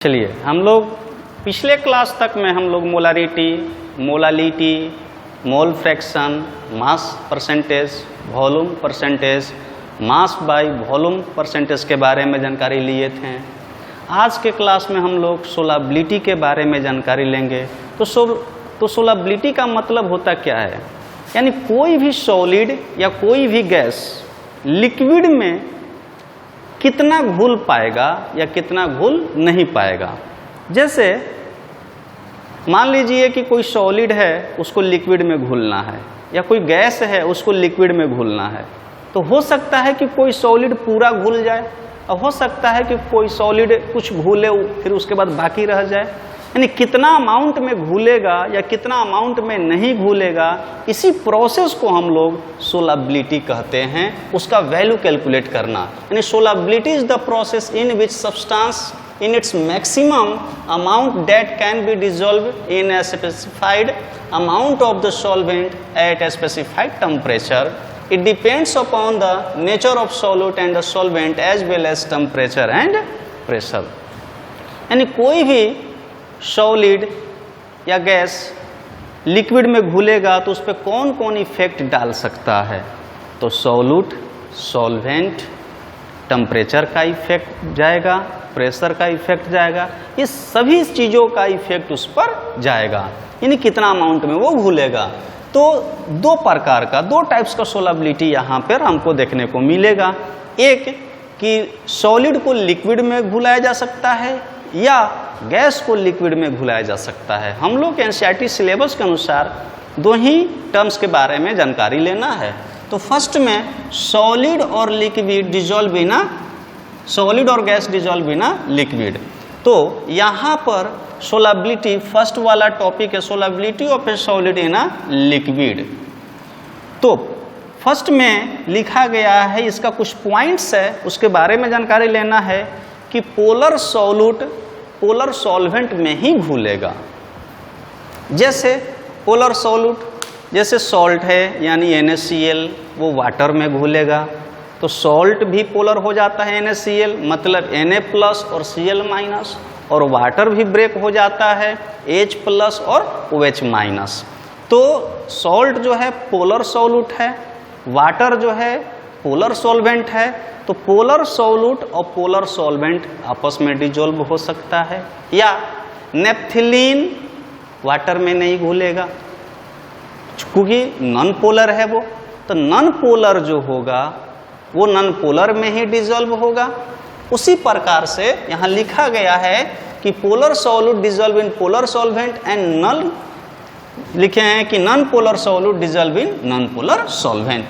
चलिए हम लोग पिछले क्लास तक में हम लोग molarity, molality, mole fraction, mass percentage, volume percentage, mass by volume percentage के बारे में जानकारी लिए थे। आज के क्लास में हम लोग सोलाबिलिटी के बारे में जानकारी लेंगे। तो सोलाबिलिटी का मतलब होता क्या है, यानी कोई भी सॉलिड या कोई भी गैस लिक्विड में कितना घुल पाएगा या कितना घुल नहीं पाएगा। जैसे मान लीजिए कि कोई सॉलिड है उसको लिक्विड में घुलना है, या कोई गैस है उसको लिक्विड में घुलना है, तो हो सकता है कि कोई सॉलिड पूरा घुल जाए और हो सकता है कि कोई सॉलिड कुछ घुले फिर उसके बाद बाकी रह जाए। यानी कितना अमाउंट में घुलेगा या कितना अमाउंट में नहीं घुलेगा, इसी प्रोसेस को हम लोग सोलाबिलिटी कहते हैं, उसका वैल्यू कैलकुलेट करना। यानी solubility is the process in which substance in its maximum amount that can be dissolved in a specified amount of the solvent at a specified temperature. It depends upon the nature of solute and the solvent as well as temperature and pressure. यानी कोई भी solid या gas liquid में घुलेगा तो उस पर कौन कौन इफेक्ट डाल सकता है, तो सॉल्यूट, सॉल्वेंट, टेम्परेचर का इफेक्ट जाएगा, प्रेशर का इफेक्ट जाएगा, ये सभी चीज़ों का इफेक्ट उस पर जाएगा। यानी कितना अमाउंट में वो घुलेगा। तो दो प्रकार का, दो टाइप्स का सोलाबिलिटी यहाँ पर हमको देखने को मिलेगा। एक कि सॉलिड को लिक्विड में घुलाया जा सकता है या गैस को लिक्विड में घुलाया जा सकता है। हम लोग एनसीईआरटी सिलेबस के अनुसार दो ही टर्म्स के बारे में जानकारी लेना है। तो फर्स्ट में सॉलिड और लिक्विड डिजॉल्व बिना, सॉलिड और गैस डिजॉल्व बिना लिक्विड। तो यहाँ पर सोलाबिलिटी फर्स्ट वाला टॉपिक है, solubility of a solid in a liquid. तो फर्स्ट में लिखा गया है, इसका कुछ पॉइंट्स है उसके बारे में जानकारी लेना है कि पोलर सॉल्यूट पोलर सॉल्वेंट में ही घुलेगा। जैसे पोलर सॉल्यूट, जैसे सॉल्ट है यानी NaCl, वो वाटर में घुलेगा तो सॉल्ट भी पोलर हो जाता है NaCl, मतलब Na+ और Cl-, और वाटर भी ब्रेक हो जाता है H+ और OH-। तो सॉल्ट जो है पोलर सॉल्यूट है, वाटर जो है पोलर सॉल्वेंट है। तो पोलर सॉल्यूट और पोलर सॉल्वेंट आपस में डिजोल्व हो सकता है। या नेप्थिलीन वाटर में नहीं घुलेगा क्योंकि नॉन पोलर है वो, तो नॉन पोलर जो होगा वो नॉन पोलर में ही डिजोल्व होगा। उसी प्रकार से यहाँ लिखा गया है कि polar solute dissolve in polar solvent and non, लिखे हैं कि non polar solute dissolve in non polar solvent.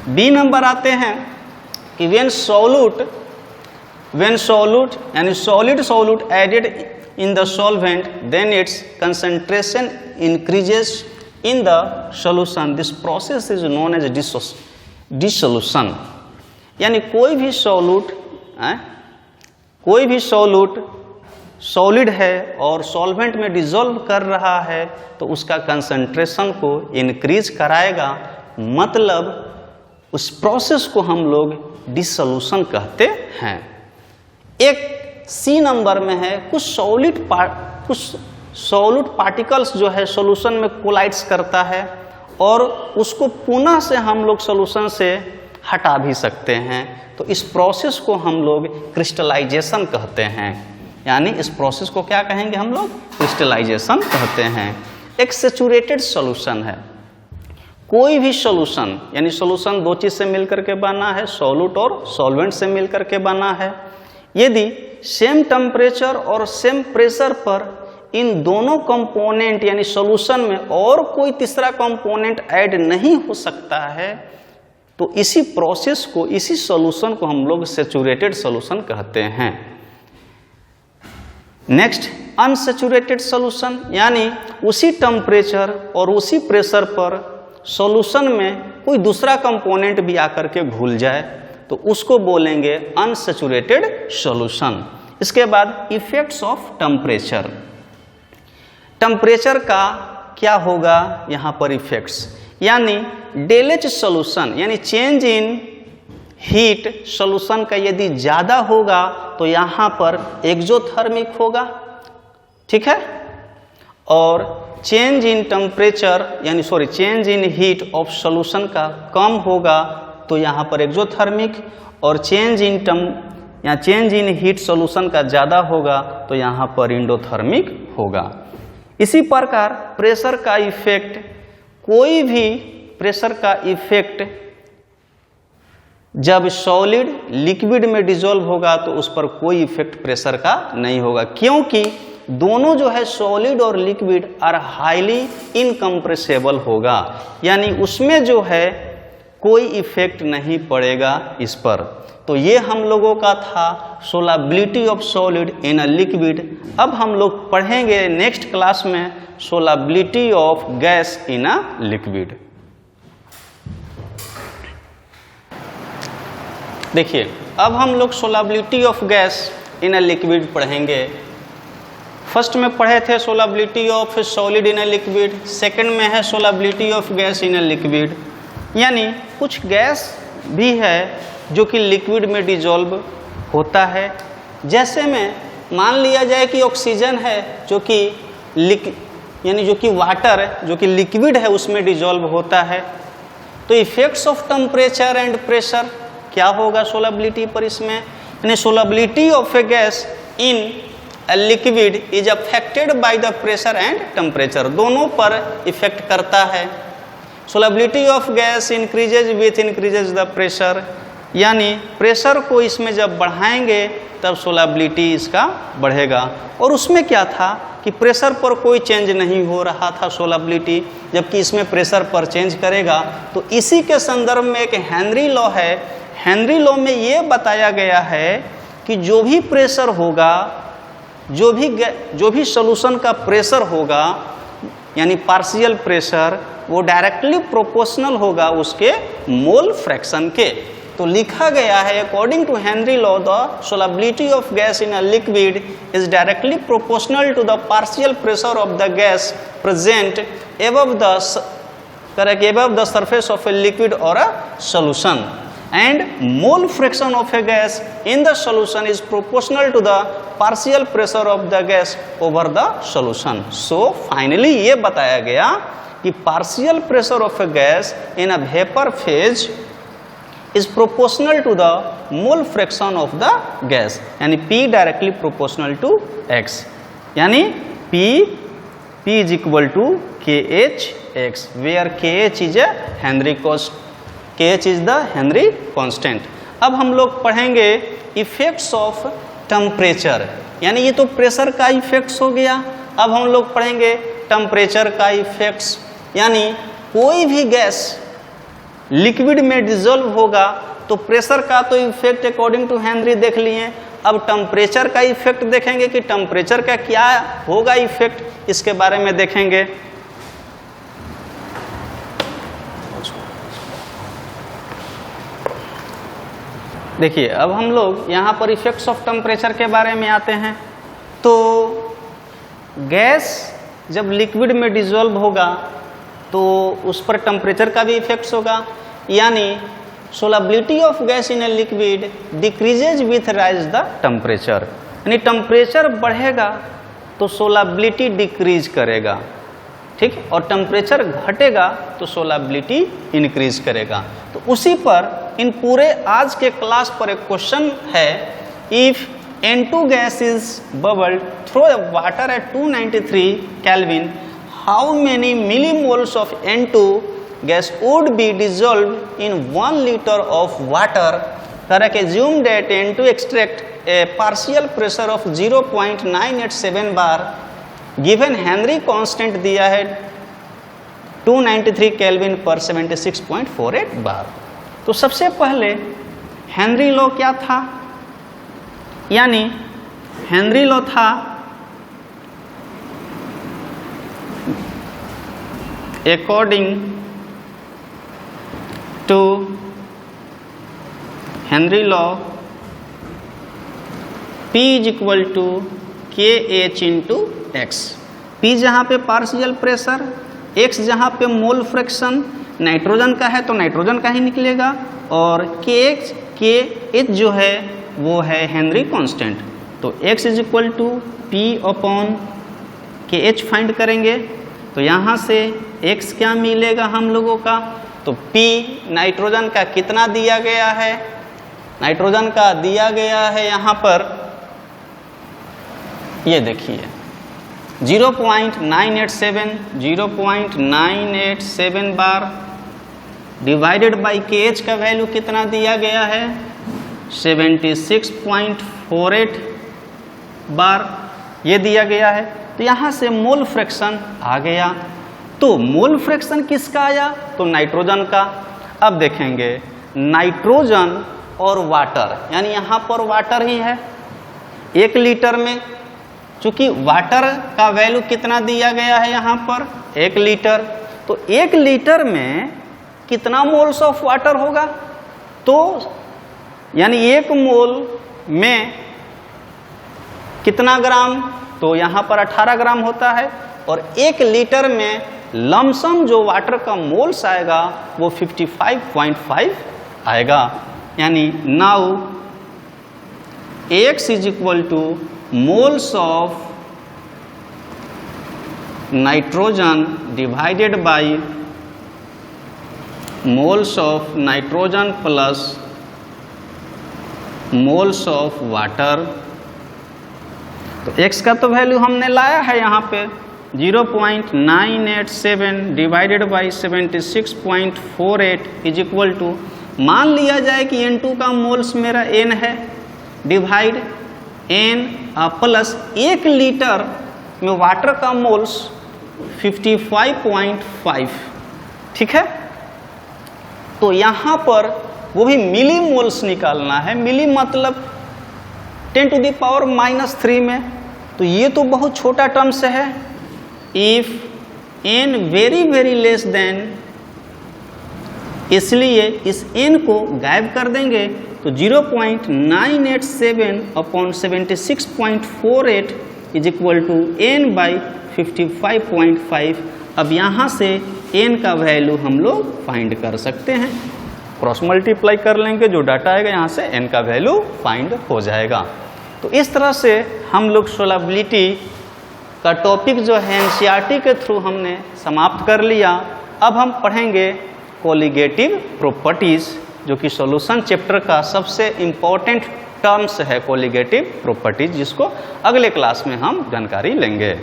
B number आते हैं कि when solute यानी solid solute added in the solvent, then its concentration increases in the solution. This process is known as dissolution. यानी कोई भी solute solid है और solvent में डिजोल्व कर रहा है तो उसका कंसंट्रेशन को इंक्रीज कराएगा, मतलब उस प्रोसेस को हम लोग डिसोल्यूशन कहते हैं। एक सी नंबर में है कुछ सॉल्यूट पार्टिकल्स जो है सॉल्यूशन में कोलाइड्स करता है और उसको पुनः से हम लोग सॉल्यूशन से हटा भी सकते हैं। तो इस प्रोसेस को हम लोग क्रिस्टलाइजेशन कहते हैं। यानी इस प्रोसेस को क्या कहेंगे हम लोग, क्रिस्टलाइजेशन कहते हैं। एक सैचुरेटेड सॉल्यूशन है, कोई भी सॉल्यूशन, यानी सॉल्यूशन दो चीज से मिलकर के बना है, सॉल्यूट और सॉल्वेंट से मिलकर के बना है। यदि सेम टेम्परेचर और सेम प्रेशर पर इन दोनों कंपोनेंट यानी सॉल्यूशन में और कोई तीसरा कंपोनेंट ऐड नहीं हो सकता है तो इसी प्रोसेस को, इसी सॉल्यूशन को हम लोग सैचुरेटेड सॉल्यूशन कहते हैं। नेक्स्ट अनसैचुरेटेड सॉल्यूशन, यानी उसी टेम्परेचर और उसी प्रेशर पर सॉल्यूशन में कोई दूसरा कंपोनेंट भी आकर के घुल जाए तो उसको बोलेंगे अनसैचुरेटेड सॉल्यूशन। इसके बाद इफेक्ट्स ऑफ टेम्परेचर, टेम्परेचर का क्या होगा यहाँ पर इफेक्ट्स, यानी डेलेज सॉल्यूशन यानी चेंज इन हीट सॉल्यूशन का यदि ज़्यादा होगा तो यहाँ पर एक्सोथर्मिक होगा, ठीक है। और चेंज इन टेम्परेचर यानी change in heat of solution का कम होगा तो यहाँ पर एक्सोथर्मिक, और चेंज इन हीट सॉल्यूशन का ज़्यादा होगा तो यहाँ पर एंडोथर्मिक होगा। इसी प्रकार प्रेशर का इफेक्ट, कोई भी प्रेशर का इफेक्ट जब सॉलिड लिक्विड में डिसॉल्व होगा तो उस पर कोई इफेक्ट प्रेशर का नहीं होगा, क्योंकि दोनों जो है सॉलिड और लिक्विड आर हाईली इनकम्प्रेसेबल होगा, यानी उसमें जो है कोई इफेक्ट नहीं पड़ेगा इस पर। तो ये हम लोगों का था solubility of solid in a liquid. अब हम लोग पढ़ेंगे नेक्स्ट क्लास में solubility of gas in a liquid. देखिए, अब हम लोग solubility of gas in a liquid पढ़ेंगे। फर्स्ट में पढ़े थे solubility of solid in a liquid, second में है solubility of gas in a liquid. यानी कुछ गैस भी है जो कि लिक्विड में डिसॉल्व होता है। जैसे में मान लिया जाए कि ऑक्सीजन है जो कि वाटर जो कि लिक्विड है उसमें डिसॉल्व होता है, तो effects of temperature and pressure क्या होगा सोलाबिलिटी पर इसमें, यानी solubility of a gas in a liquid is affected by the pressure and temperature, दोनों पर इफेक्ट करता है। Solubility of gas increases with increases the pressure, यानी प्रेशर को इसमें जब बढ़ाएंगे तब सोलाबिलिटी इसका बढ़ेगा। और उसमें क्या था कि प्रेशर पर कोई चेंज नहीं हो रहा था सोलाबिलिटी, जबकि इसमें प्रेशर पर चेंज करेगा। तो इसी के संदर्भ में एक हेनरी लॉ है। हेनरी लॉ में ये बताया गया है कि जो भी प्रेशर होगा, जो भी सॉल्यूशन का प्रेशर होगा यानी पार्शियल प्रेशर, वो डायरेक्टली प्रोपोर्शनल होगा उसके मोल फ्रैक्शन के। तो लिखा गया है according to Henry law the solubility of gas in a liquid is directly proportional to the partial pressure of the gas present above the surface of a liquid or a solution, and mole fraction of a gas in the solution is proportional to the partial pressure of the gas over the solution. So finally ये बताया गया कि partial pressure of a gas in a vapor phase is proportional to the mole fraction of the gas, यानी P directly proportional to X, यानी P is equal to KHX, where KH is a Henry KH is the Henry constant. अब हम लोग पढ़ेंगे effects of temperature, यानी ये तो pressure का इफेक्ट्स हो गया। अब हम लोग पढ़ेंगे टेम्परेचर का इफेक्ट्स, यानी कोई भी गैस लिक्विड में डिसॉल्व होगा तो प्रेशर का तो इफेक्ट अकॉर्डिंग टू हेनरी देख लिए। अब टेम्परेचर का इफेक्ट देखेंगे कि टेम्परेचर का क्या होगा इफेक्ट, इसके बारे में देखेंगे। देखिए, अब हम लोग यहाँ पर इफेक्ट्स ऑफ टेम्परेचर के बारे में आते हैं। तो गैस जब लिक्विड में डिसॉल्व होगा तो उस पर टेम्परेचर का भी इफेक्ट्स होगा, यानी solubility of gas in a liquid decreases with rise the temperature, यानी टेम्परेचर बढ़ेगा तो सोलाबिलिटी डिक्रीज करेगा, ठीक, और टेम्परेचर घटेगा तो सोलाबिलिटी इंक्रीज करेगा। तो उसी पर इन पूरे आज के क्लास पर एक क्वेश्चन है, if N2 gas is bubbled through water at 293 kelvin, how many millimoles of N2 gas would be dissolved in 1 liter of water? Correct. Assume that N2 extract a partial pressure of 0.987 bar, given Henry constant दिया है 293 kelvin पर 76.48 बार। तो सबसे पहले Henry law क्या था, यानी Henry law था according to Henry law P is equal to KH into X, P जहाँ पे पार्शियल प्रेशर, X जहाँ पे मोल फ्रैक्शन, नाइट्रोजन का है तो नाइट्रोजन का ही निकलेगा, और KH के एच जो है वो है हेनरी कांस्टेंट, तो x is equal to P upon K H find करेंगे। तो यहाँ से x क्या मिलेगा हम लोगों का, तो P नाइट्रोजन का कितना दिया गया है, नाइट्रोजन का दिया गया है यहाँ पर, ये देखिए 0.987 बार डिवाइडेड बाई के एच का वैल्यू कितना दिया गया है 76.48 बार ये दिया गया है। तो यहाँ से मोल फ्रैक्शन आ गया। तो मोल फ्रैक्शन किसका आया, तो नाइट्रोजन का। अब देखेंगे नाइट्रोजन और वाटर, यानी यहाँ पर वाटर ही है 1 लीटर में, चूंकि वाटर का वैल्यू कितना दिया गया है यहाँ पर 1 लीटर, तो 1 लीटर में कितना मोल्स ऑफ वाटर होगा, तो यानी 1 मोल में कितना ग्राम, तो यहाँ पर 18 ग्राम होता है, और 1 लीटर में लमसम जो वाटर का मोल्स आएगा वो 55.5 आएगा। यानी now x is equal two moles of nitrogen divided by moles of nitrogen plus moles of water. तो x का तो वैल्यू हमने लाया है यहाँ पे 0.987 divided by 76.48 is equal to, मान लिया जाए कि N2 का मोल्स मेरा N है, डिवाइड N प्लस 1 लीटर में वाटर का मोल्स 55.5, ठीक है। तो यहाँ पर वो भी मिली मोल्स निकालना है, मिली मतलब 10⁻³ में, तो ये तो बहुत छोटा टर्म्स है। If n very very less than, इसलिए इस n को गायब कर देंगे, तो 0.987 upon 76.48 is equal to n by 55.5। अब यहाँ से n का वैल्यू हम लोग फाइंड कर सकते हैं, क्रॉस मल्टीप्लाई कर लेंगे, जो डाटा आएगा यहाँ से n का वैल्यू फाइंड हो जाएगा। तो इस तरह से हम लोग सोलबिलिटी का टॉपिक जो है एनसीईआरटी के थ्रू हमने समाप्त कर लिया। अब हम पढ़ेंगे कोलिगेटिव प्रॉपर्टीज, जो कि सॉल्यूशन चैप्टर का सबसे इम्पोर्टेंट टर्म्स है कोलिगेटिव प्रॉपर्टीज, जिसको अगले क्लास में हम जानकारी लेंगे।